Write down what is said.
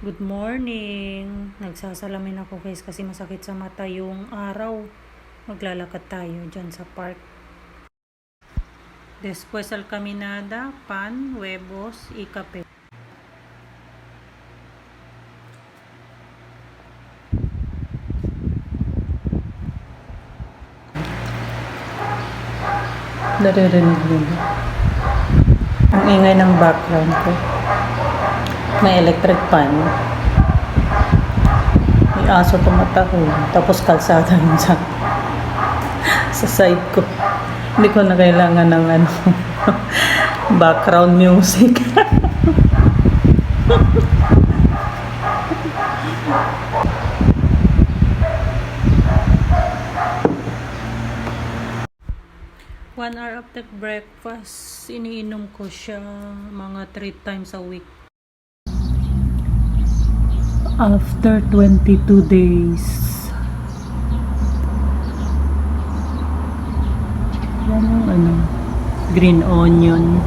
Good morning! Nagsasalamin ako guys kasi masakit sa mata yung araw. Maglalakad tayo dyan sa park. Después al caminada, pan, huevos, y kape. Naririnig mo ba? Ang ingay ng background ko. May electric fan. May aso tumatahol. Tapos kalsada yun sa side ko. Hindi ko na kailangan ng background music. One hour after breakfast, iniinom ko siya mga 3 times a week. After 22 days. Yan yung green onion.